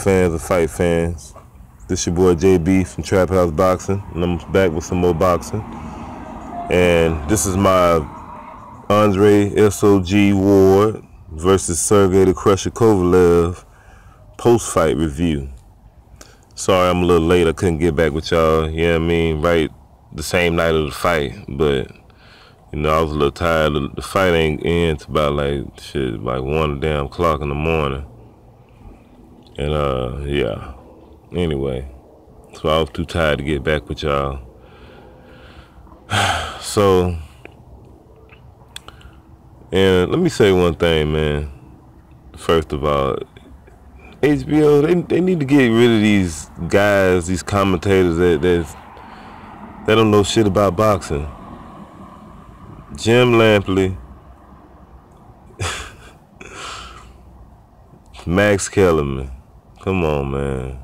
fans and fight fans. This your boy JB from Trap House Boxing, and I'm back with some more boxing. And this is my Andre SOG Ward versus Sergey the Crusher Kovalev post-fight review. Sorry I'm a little late, I couldn't get back with y'all, you know what I mean, right the same night of the fight, but you know, I was a little tired. The fight ain't end about like 1 damn o'clock in the morning. And yeah. Anyway, so I was too tired to get back with y'all. So, and let me say one thing, man. First of all, HBO, they need to get rid of these guys, these commentators that don't know shit about boxing. Jim Lampley, Max Kellerman, come on, man.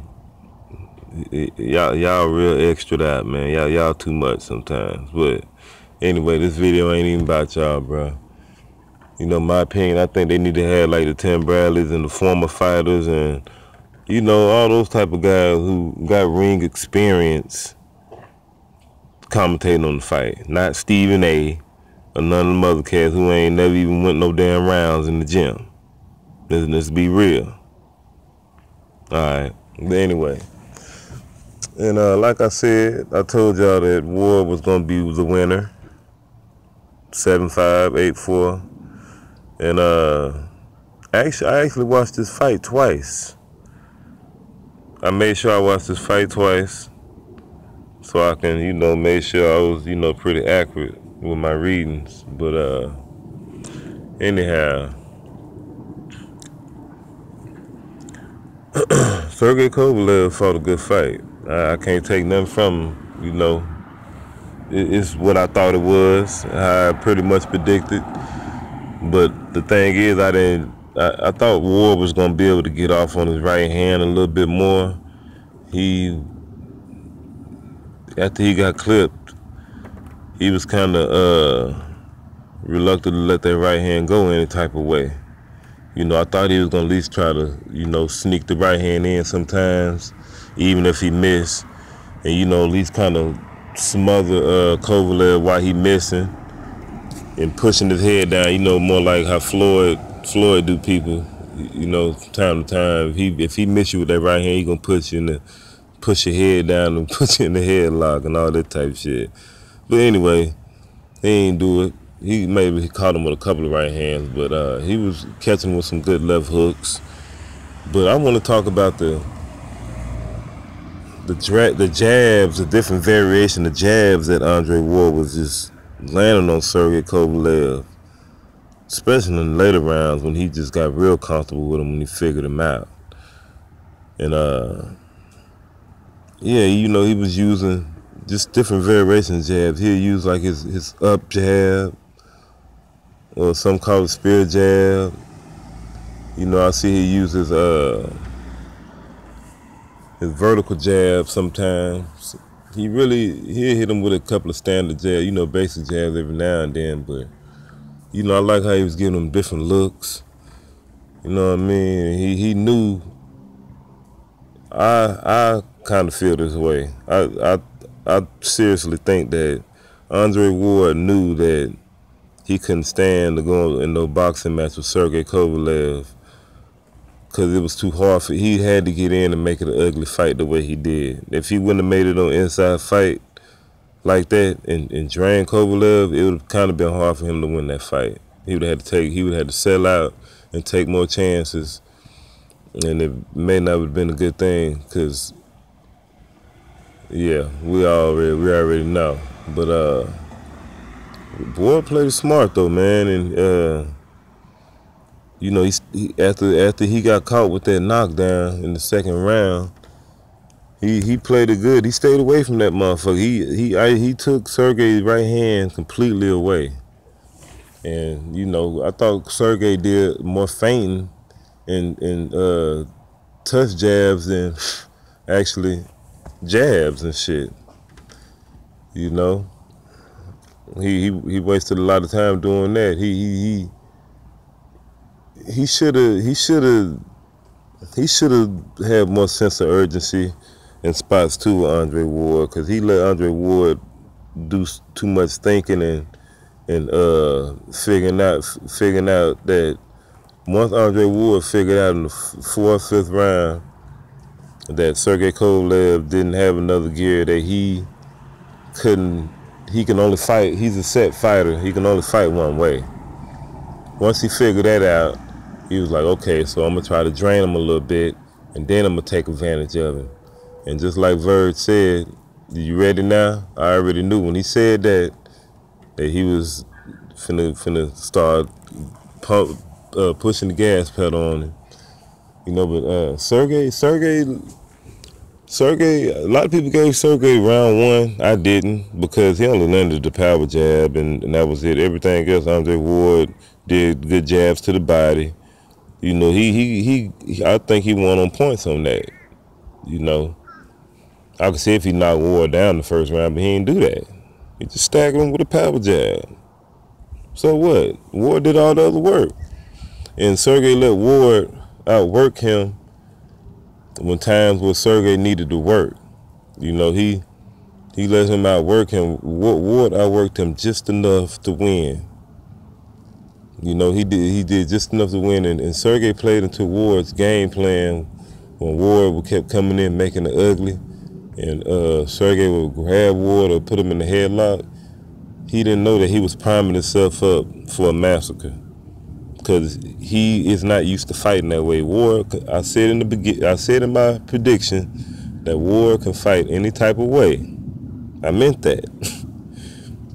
Y'all real extra out, man. Y'all too much sometimes. But anyway, this video ain't even about y'all, bro. You know, my opinion, I think they need to have like the Tim Bradleys and the former fighters and, you know, all those type of guys who got ring experience commentating on the fight. Not Stephen A. or none of them other cats who ain't never even went no damn rounds in the gym. Let's be real. Alright, but anyway. And like I said, I told y'all that Ward was going to be the winner. 7-5, 8-4. And I actually watched this fight twice. I made sure I watched this fight twice so I can, you know, make sure I was, you know, pretty accurate with my readings. But anyhow, Sergey Kovalev fought a good fight. I can't take nothing from him, you know. It's what I thought it was, how I pretty much predicted. But the thing is, I thought Ward was gonna be able to get off on his right hand a little bit more. After he got clipped, he was kind of reluctant to let that right hand go any type of way. You know, I thought he was gonna at least try to, you know, sneak the right hand in sometimes, even if he missed, and you know, at least kind of smother Kovalev while he missing and pushing his head down. You know, more like how Floyd do people. You know, from time to time, if he miss you with that right hand, he gonna push your head down and put you in the headlock and all that type of shit. But anyway, he ain't do it. He caught him with a couple of right hands, but he was catching with some good left hooks. But I want to talk about the jabs, the different variation of jabs that Andre Ward was just landing on Sergey Kovalev, especially in the later rounds when he just got real comfortable with him when he figured him out. And yeah, you know, he was using just different variation jabs. He'll use like his up jab, or some call it spear jab. You know, I see he uses his vertical jab sometimes. He'll hit him with a couple of standard jabs, you know, basic jabs every now and then, but you know, I like how he was giving him different looks. You know what I mean? He knew. I kind of feel this way. I seriously think that Andre Ward knew that he couldn't stand to go in no boxing match with Sergey Kovalev because it was too hard for. He had to get in and make it an ugly fight the way he did. If he wouldn't have made it on inside fight like that and drain Kovalev, it would have kind of been hard for him to win that fight. He would have had to sell out and take more chances, and it may not have been a good thing because, yeah, we already know. But Ward played it smart though, man, and you know, after he got caught with that knockdown in the second round, he played it good. He stayed away from that motherfucker. He took Sergey's right hand completely away, and you know, I thought Sergey did more feinting and touch jabs than actually jabs and shit. You know, he wasted a lot of time doing that. He should have he should have had more sense of urgency in spots too with Andre Ward, because he let Andre Ward do too much thinking and figuring out that once Andre Ward figured out in the fourth, fifth round that Sergey Kovalev didn't have another gear, that he can only fight, he's a set fighter, he can only fight one way. Once he figured that out, he was like, okay, so I'm going to try to drain him a little bit, and then I'm going to take advantage of him. And just like Verge said, you ready now? I already knew when he said that he was finna start pushing the gas pedal on him. You know, but Sergey, a lot of people gave Sergey round one. I didn't, because he only landed the power jab, and that was it. Everything else, Andre Ward did good jabs to the body. You know, I think he won on points on that. You know, I could see if he knocked Ward down the first round, but he didn't do that. He just staggered him with a power jab. So what? Ward did all the other work. And Sergey let Ward outwork him when times where Sergey needed to work. You know, he let him outwork him. Ward outworked him just enough to win. You know, he did just enough to win, and Sergey played into Ward's game plan when Ward kept coming in making it ugly, and Sergey would grab Ward or put him in the headlock. He didn't know that he was priming himself up for a massacre, because he is not used to fighting that way. Ward, I said in my prediction that Ward can fight any type of way. I meant that,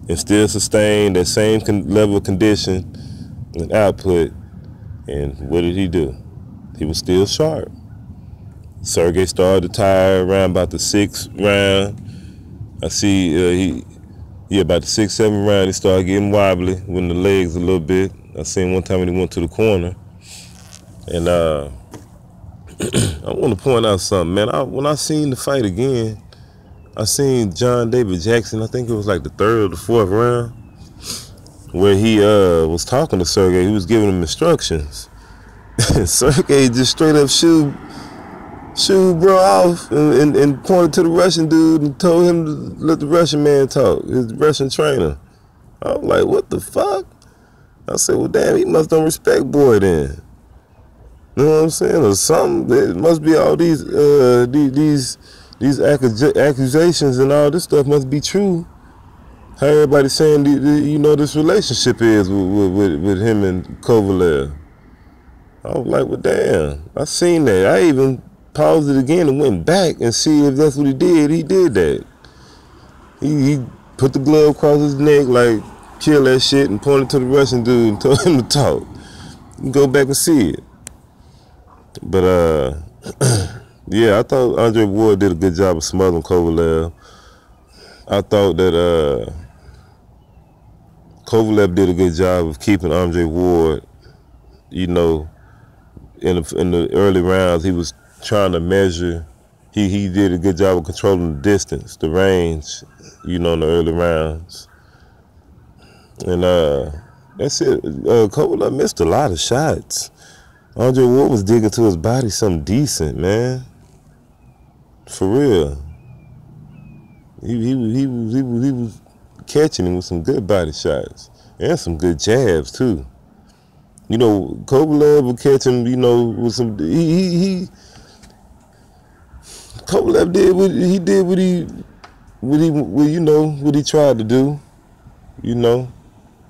and still sustain that same level of condition and output. And what did he do? He was still sharp. Sergey started to tire around about the sixth round. I see about the sixth, seventh round, he started getting wobbly with the legs a little bit. I seen one time when he went to the corner. And I want to point out something, man. When I seen the fight again, I seen John David Jackson, I think it was like the third or the fourth round, where he was talking to Sergey. He was giving him instructions. Sergey just straight up shooed bro off and pointed to the Russian dude and told him to let the Russian man talk, his Russian trainer. I was like, what the fuck? I said, well, damn, he must don't respect boy then. You know what I'm saying? Or something. It must be all these accusations and all this stuff must be true. How everybody's saying, you know, this relationship is with him and Kovalev. I was like, well, damn, I seen that. I even paused it again and went back and see if that's what he did. He did that. He put the glove across his neck, like, kill that shit, and pointed to the Russian dude and told him to talk. You can go back and see it. But, yeah, I thought Andre Ward did a good job of smothering Kovalev. I thought that Kovalev did a good job of keeping Andre Ward, you know, in the early rounds. He was trying to measure. He did a good job of controlling the distance, the range, you know, in the early rounds. And that's it. Kovalev missed a lot of shots. Andre Ward was digging to his body something decent, man. For real. He was catching him with some good body shots and some good jabs too. You know, Kovalev would catch him, you know, with some. Kovalev did what he tried to do. You know,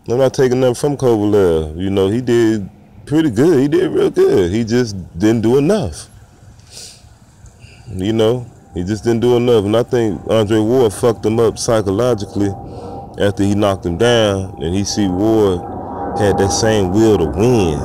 I'm not taking nothing from Kovalev. You know, he did pretty good. He did real good. He just didn't do enough. You know, he just didn't do enough. And I think Andre Ward fucked him up psychologically after he knocked him down, and he see Ward had that same will to win.